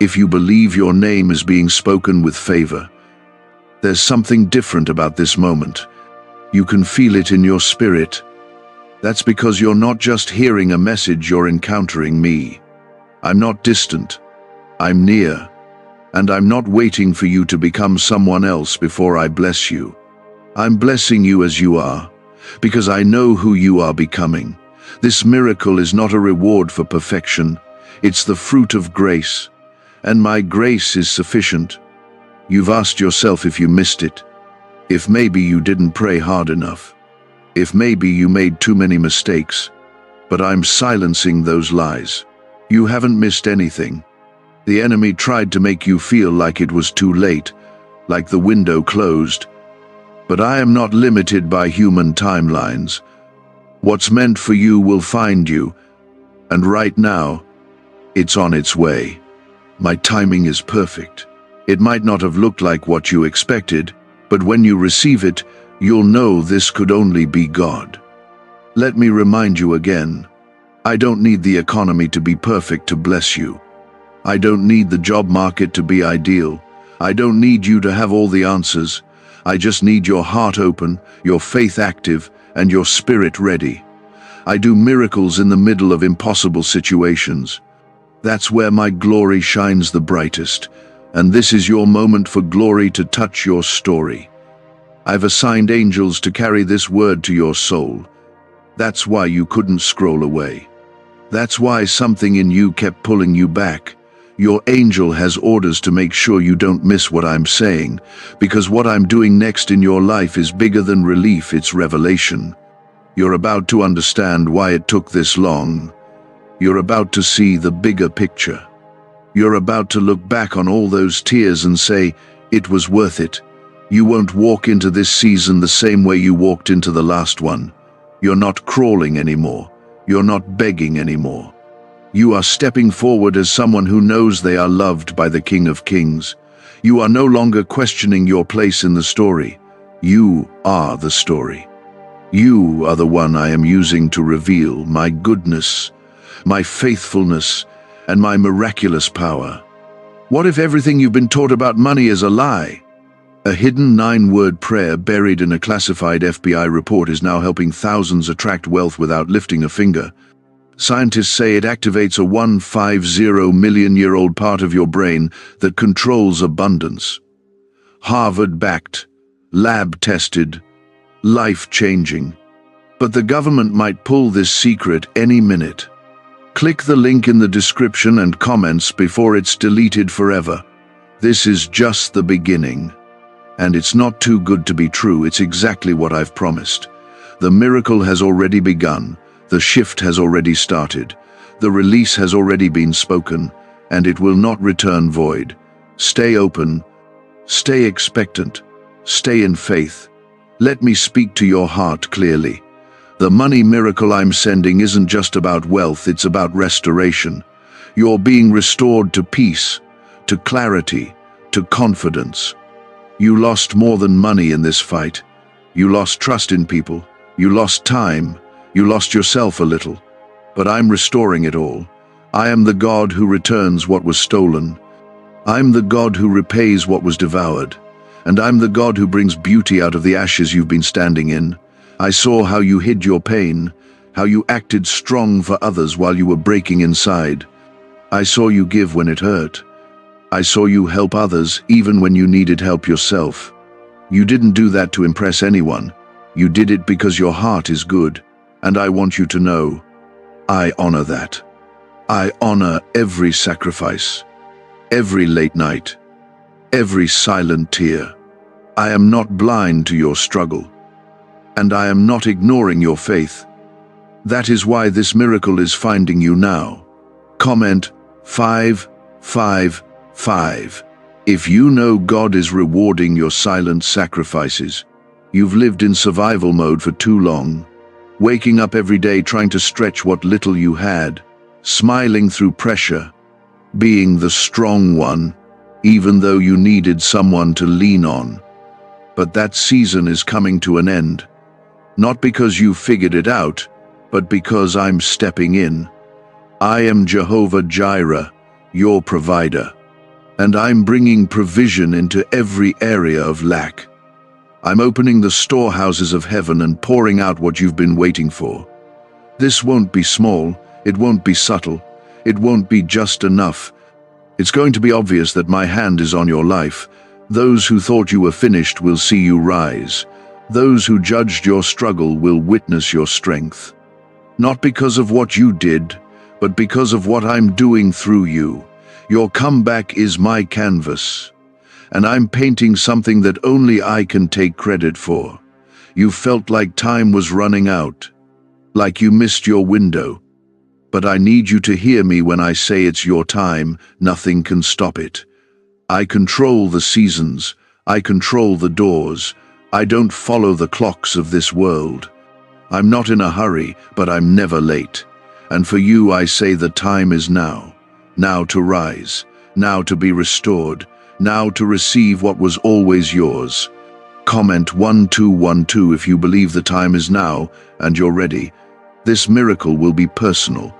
if you believe your name is being spoken with favor. There's something different about this moment. You can feel it in your spirit. That's because you're not just hearing a message, you're encountering me. I'm not distant. I'm near. And I'm not waiting for you to become someone else before I bless you. I'm blessing you as you are, because I know who you are becoming. This miracle is not a reward for perfection. It's the fruit of grace. And my grace is sufficient. You've asked yourself if you missed it. If maybe you didn't pray hard enough. If maybe you made too many mistakes. But I'm silencing those lies. You haven't missed anything. The enemy tried to make you feel like it was too late, like the window closed. But I am not limited by human timelines. What's meant for you will find you, and right now, it's on its way. My timing is perfect. It might not have looked like what you expected, but when you receive it, you'll know this could only be God. Let me remind you again, I don't need the economy to be perfect to bless you. I don't need the job market to be ideal. I don't need you to have all the answers. I just need your heart open, your faith active, and your spirit ready. I do miracles in the middle of impossible situations. That's where my glory shines the brightest, and this is your moment for glory to touch your story. I've assigned angels to carry this word to your soul. That's why you couldn't scroll away. That's why something in you kept pulling you back. Your angel has orders to make sure you don't miss what I'm saying, because what I'm doing next in your life is bigger than relief, it's revelation. You're about to understand why it took this long. You're about to see the bigger picture. You're about to look back on all those tears and say, it was worth it. You won't walk into this season the same way you walked into the last one. You're not crawling anymore. You're not begging anymore. You are stepping forward as someone who knows they are loved by the King of Kings. You are no longer questioning your place in the story. You are the story. You are the one I am using to reveal my goodness, my faithfulness, and my miraculous power. What if everything you've been taught about money is a lie? A hidden 9-word prayer buried in a classified FBI report is now helping thousands attract wealth without lifting a finger. Scientists say it activates a 150 million-year-old part of your brain that controls abundance. Harvard-backed, lab-tested, life-changing. But the government might pull this secret any minute. Click the link in the description and comments before it's deleted forever. This is just the beginning. And it's not too good to be true, it's exactly what I've promised. The miracle has already begun. The shift has already started. The release has already been spoken, and it will not return void. Stay open, stay expectant, stay in faith. Let me speak to your heart clearly. The money miracle I'm sending isn't just about wealth, it's about restoration. You're being restored to peace, to clarity, to confidence. You lost more than money in this fight. You lost trust in people. You lost time. You lost yourself a little, but I'm restoring it all. I am the God who returns what was stolen. I'm the God who repays what was devoured. And I'm the God who brings beauty out of the ashes you've been standing in. I saw how you hid your pain, how you acted strong for others while you were breaking inside. I saw you give when it hurt. I saw you help others even when you needed help yourself. You didn't do that to impress anyone. You did it because your heart is good. And I want you to know, I honor that. I honor every sacrifice, every late night, every silent tear. I am not blind to your struggle, and I am not ignoring your faith. That is why this miracle is finding you now. Comment 555. If you know God is rewarding your silent sacrifices, you've lived in survival mode for too long. Waking up every day trying to stretch what little you had, smiling through pressure, being the strong one, even though you needed someone to lean on. But that season is coming to an end. Not because you figured it out, but because I'm stepping in. I am Jehovah Jireh, your provider, and I'm bringing provision into every area of lack. I'm opening the storehouses of heaven and pouring out what you've been waiting for. This won't be small, it won't be subtle, it won't be just enough. It's going to be obvious that my hand is on your life. Those who thought you were finished will see you rise. Those who judged your struggle will witness your strength. Not because of what you did, but because of what I'm doing through you. Your comeback is my canvas. And I'm painting something that only I can take credit for. You felt like time was running out, like you missed your window. But I need you to hear me when I say it's your time. Nothing can stop it. I control the seasons. I control the doors. I don't follow the clocks of this world. I'm not in a hurry, but I'm never late. And for you I say the time is now. Now to rise. Now to be restored. Now to receive what was always yours. Comment 1212 if you believe the time is now and you're ready. This miracle will be personal.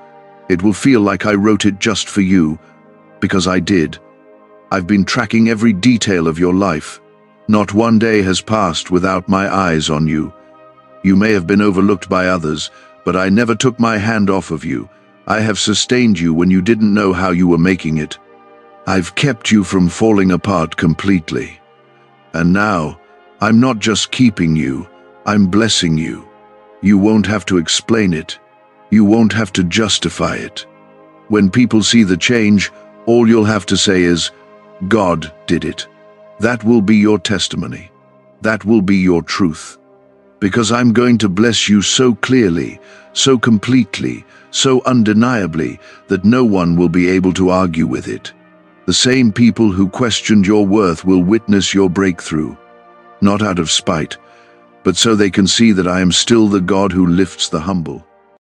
It will feel like I wrote it just for you, because I did. I've been tracking every detail of your life. Not one day has passed without my eyes on you. You may have been overlooked by others, but I never took my hand off of you. I have sustained you when you didn't know how you were making it. I've kept you from falling apart completely. And now, I'm not just keeping you, I'm blessing you. You won't have to explain it. You won't have to justify it. When people see the change, all you'll have to say is, God did it. That will be your testimony. That will be your truth. Because I'm going to bless you so clearly, so completely, so undeniably, that no one will be able to argue with it. The same people who questioned your worth will witness your breakthrough, not out of spite, but so they can see that I am still the God who lifts the humble.